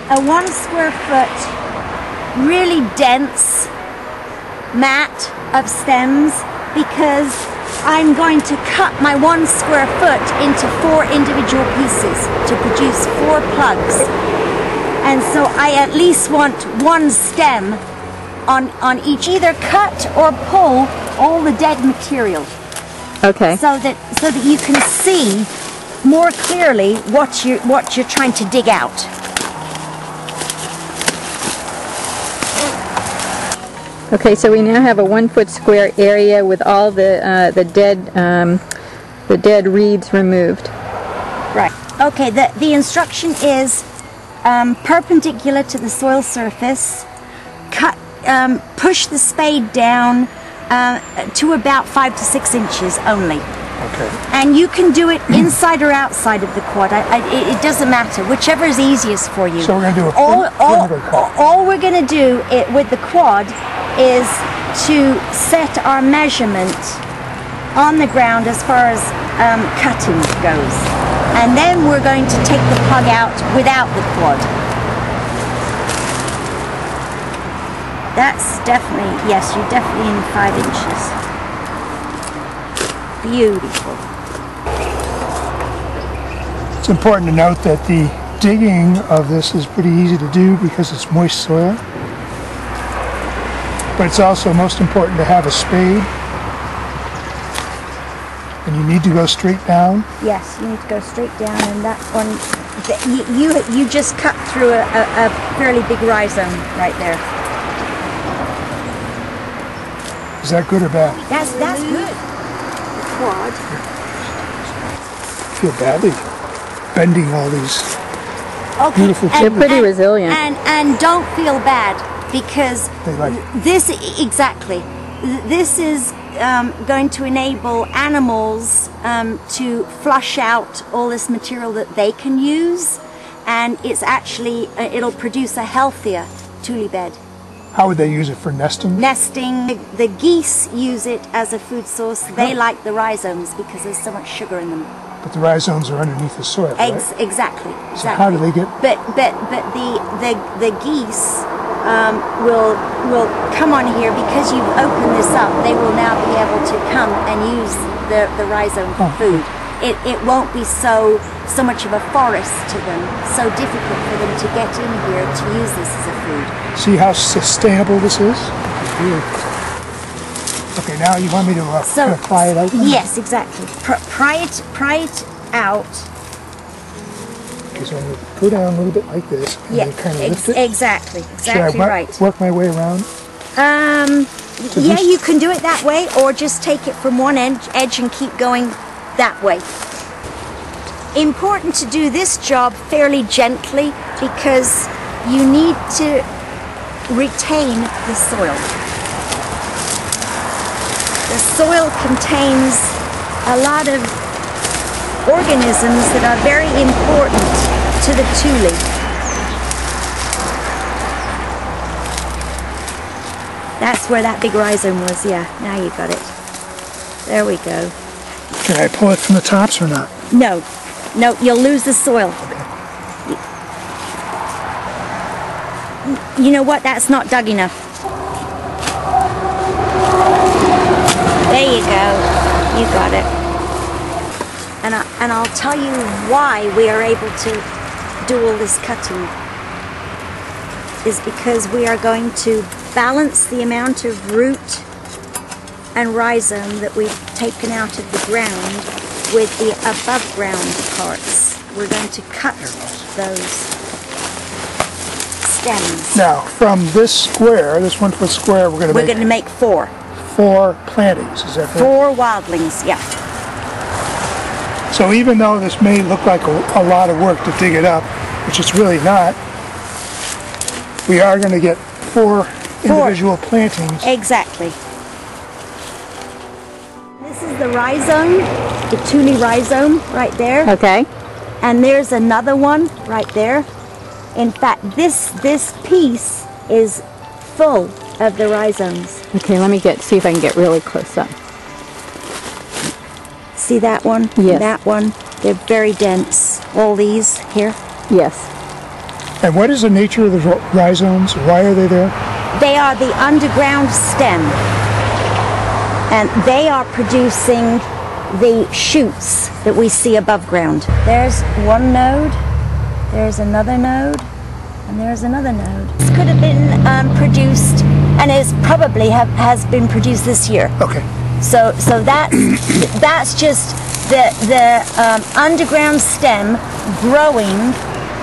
a 1 square foot, really dense mat of stems because I'm going to cut my 1 square foot into 4 individual pieces to produce 4 plugs. And so I at least want 1 stem on each, either cut or pull all the dead material. Okay. So that you can see more clearly what you're trying to dig out. Okay, so we now have a 1 foot square area with all the dead reeds removed. Right. Okay. The instruction is perpendicular to the soil surface. Cut. Push the spade down to about 5 to 6 inches only. Okay. And you can do it inside or outside of the quad. It doesn't matter, whichever is easiest for you. So we're going to do a perimeter cut. All we're going to do with the quad is to set our measurement on the ground as far as cutting goes. And then we're going to take the plug out without the quad. That's definitely, yes, you're definitely in 5 inches. Beautiful. It's important to note that the digging of this is pretty easy to do because it's moist soil. But it's also most important to have a spade. And you need to go straight down. Yes, you need to go straight down, and that one, you just cut through a fairly big rhizome right there. Is that good or bad? That's good. The quad. I feel badly bending all these beautiful They're pretty resilient. And don't feel bad because They like it. this is going to enable animals to flush out all this material that they can use, and it's actually it'll produce a healthier tule bed. How would they use it for nesting? Nesting. The geese use it as a food source. They like the rhizomes because there's so much sugar in them. But the rhizomes are underneath the soil, right? Exactly. So how do they get? But the geese will come on here because you've opened this up. They will now be able to come and use the rhizome for food. It won't be so much of a forest to them, so difficult for them to get in here to use this as a food. See how sustainable this is? Okay, now you want me to kind of pry it out? Yes, exactly. Pry it out. Okay, so I'm going to go down a little bit like this, and then kind of lift it. Exactly Should I right. work my way around? Yeah, you can do it that way, or just take it from one edge and keep going that way. Important to do this job fairly gently because you need to retain the soil. The soil contains a lot of organisms that are very important to the tule. That's where that big rhizome was, yeah. Now you got it. There we go. Can I pull it from the tops or not? No, you'll lose the soil. You know what? That's not dug enough. There you go. You got it. And I'll tell you why we are able to do all this cutting. Is because we are going to balance the amount of root and rhizome that we've taken out of the ground with the above ground parts. We're going to cut those stems. Now, from this square, this 1 foot square, we're going to make 4. 4 plantings, is that correct? 4 wildlings, yeah. So even though this may look like a lot of work to dig it up, which it's really not, we are going to get 4 individual plantings. Exactly. This is the rhizome, the tule rhizome right there. Okay. And there's another one right there. In fact, this piece is full of the rhizomes. Okay, let me see if I can get really close up. See that one? Yes. That one? They're very dense. All these here? Yes. And what is the nature of the rhizomes? Why are they there? They are the underground stem, and they are producing the shoots that we see above ground. There's one node, there's another node, and there's another node. This could have been produced, and is probably has been produced this year. Okay. So that's just the underground stem growing,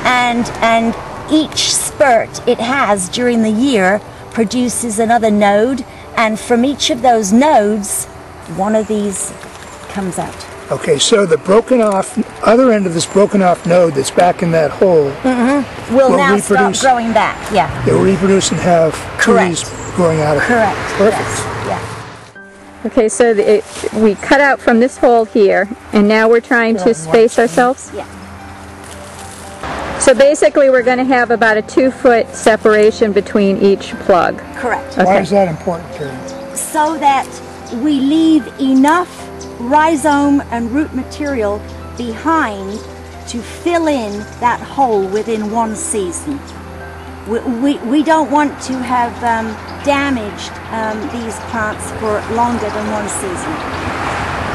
and each spurt it has during the year produces another node, and from each of those nodes, one of these comes out. Okay, so the broken off, other end of this broken off node that's back in that hole will now start growing back, yeah. It will reproduce and have trees growing out of it. Correct. Perfect. Yes. Yeah. Okay, so we cut out from this hole here, and now we're trying to space ourselves? Yeah. So basically we're going to have about a 2-foot separation between each plug. Correct. Okay. Why is that important, Karen? So that we leave enough rhizome and root material behind to fill in that hole within one season. We don't want to have damaged these plants for longer than one season.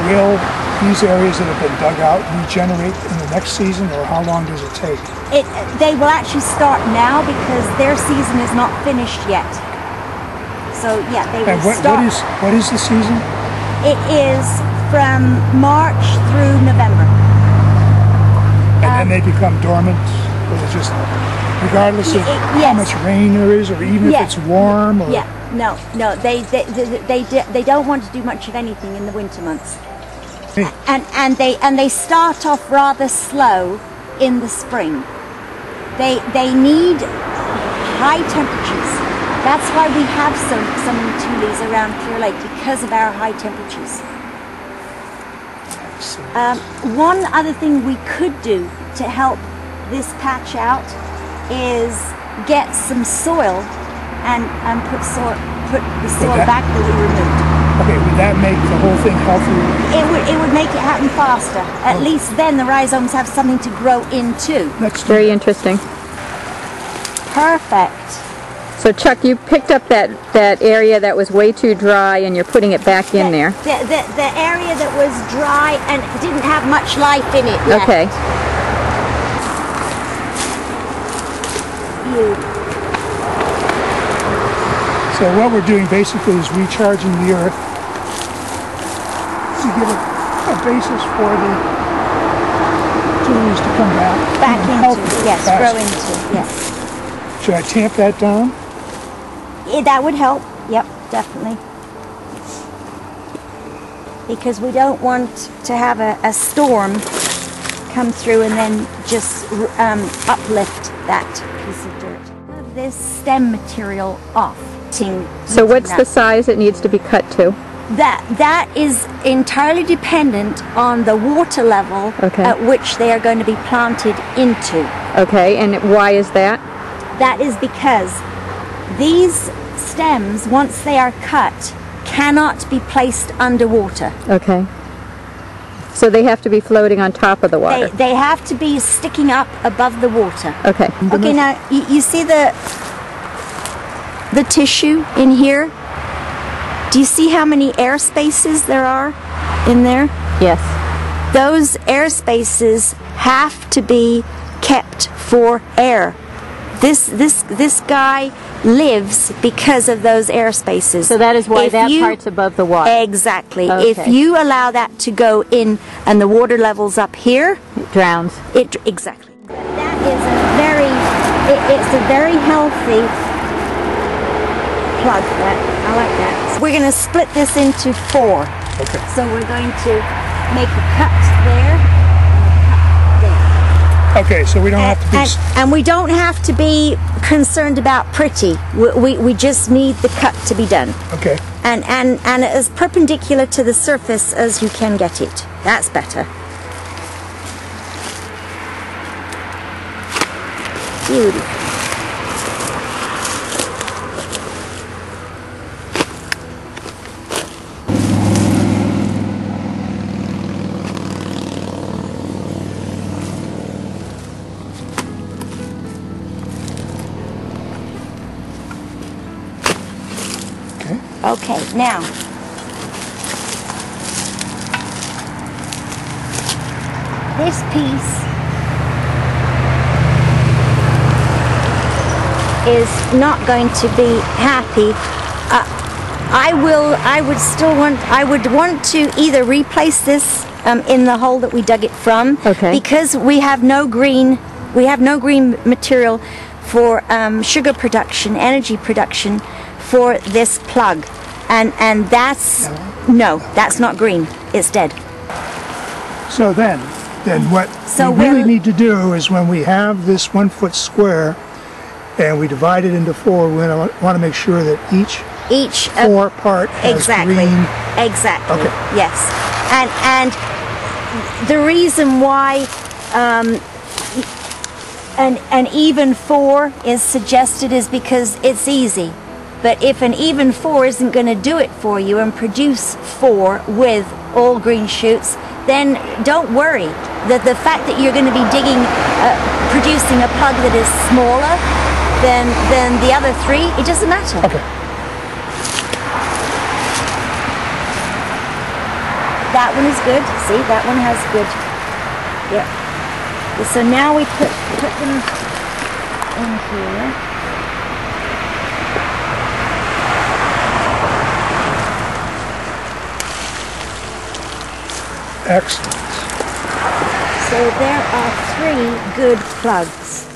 Will these areas that have been dug out regenerate in the next season, or how long does it take? They will actually start now because their season is not finished yet. So yeah, they will start. What is the season? It is from March through November. And then they become dormant, or it's just regardless of how much rain there is, or even if it's warm. Or No. They don't want to do much of anything in the winter months. And they start off rather slow in the spring. They need high temperatures. That's why we have so many tules around Clear Lake, because of our high temperatures. One other thing we could do to help this patch out is get some soil and put the soil back that we removed. Okay, would that make the whole thing healthier? It would make it happen faster. At least then the rhizomes have something to grow into. That's very interesting. Perfect. So Chuck, you picked up that area that was way too dry, and you're putting it back in there. The area that was dry and didn't have much life in it yet. Okay. So what we're doing basically is recharging the earth to give it a basis for the tules to come back into, yes, grow into, yes. Should I tamp that down? Yeah, that would help. Yep, definitely. Because we don't want to have a storm come through and then just uplift that piece of dirt. Have this stem material off. So what's the size it needs to be cut to? That is entirely dependent on the water level at which they are going to be planted into. Okay, and why is that? That is because these stems, once they are cut, cannot be placed underwater. Okay. So they have to be floating on top of the water. They have to be sticking up above the water. Okay. Okay, now you see the tissue in here? Do you see how many air spaces there are in there? Yes. Those air spaces have to be kept for air. This guy lives because of those air spaces. So that is why that part's above the water. Exactly. Okay. If you allow that to go in and the water level's up here, it drowns. Exactly. That is it's a very healthy plug. I like that. So we're going to split this into 4. Okay. So we're going to make a cut there. Okay, so we don't have to be... And we don't have to be concerned about pretty. We just need the cut to be done. Okay. And as perpendicular to the surface as you can get it. That's better. Beautiful. Okay, now this piece is not going to be happy. I would want to either replace this in the hole that we dug it from, Okay. because we have no green material for sugar production, energy production for this plug, and that's that's not green. It's dead. So then what So we really we'll- need to do is, when we have this 1 foot square and we divide it into 4, we want to make sure that each Each 4 part has exactly, green. exactly. Okay. Yes, and the reason why an even 4 is suggested is because it's easy. But if an even 4 isn't going to do it for you and produce 4 with all green shoots, then don't worry. The fact that you're going to be producing a plug that is smaller than the other 3, it doesn't matter. Okay. That one is good. See, that one has good. Yep. So now we put them in here. Excellent. So there are 3 good plugs.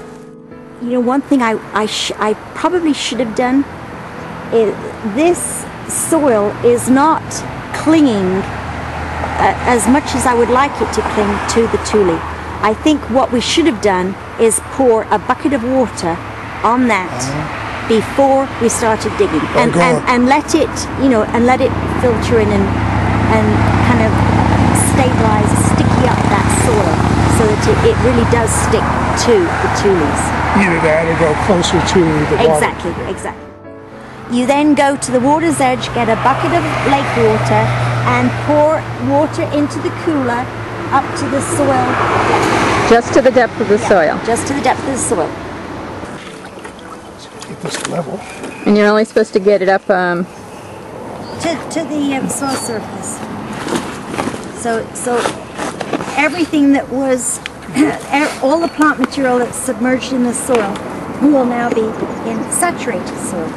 You know, one thing I probably should have done is, this soil is not clinging as much as I would like it to cling to the Tule. I think what we should have done is pour a bucket of water on that before we started digging, and let it, you know, and let it filter in and kind of stabilize, sticky up that soil so that it really does stick to the Tules. Either that or go closer to the water. Exactly. You then go to the water's edge, get a bucket of lake water, and pour water into the cooler up to the soil depth. Just to the depth of the soil. Just to the depth of the soil. Let's get this level. And you're only supposed to get it up, To the soil surface. So everything that was, all the plant material that's submerged in the soil will now be in saturated soil.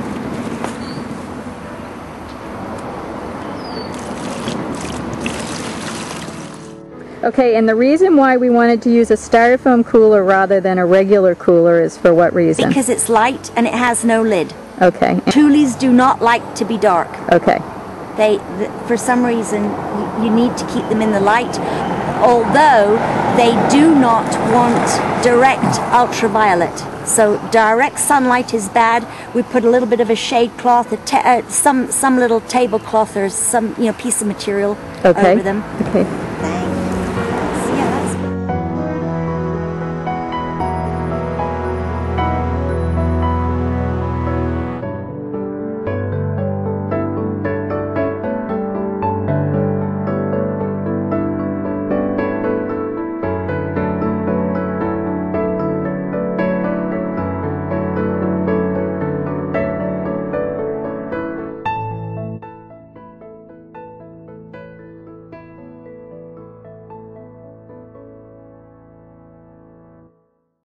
okay, and the reason why we wanted to use a styrofoam cooler rather than a regular cooler is for what reason? Because it's light and it has no lid. Okay, Tules do not like to be dark. okay, For some reason, you need to keep them in the light, although they do not want direct ultraviolet. So direct sunlight is bad. We put a little bit of a shade cloth, some little tablecloth or some piece of material okay, over them. okay.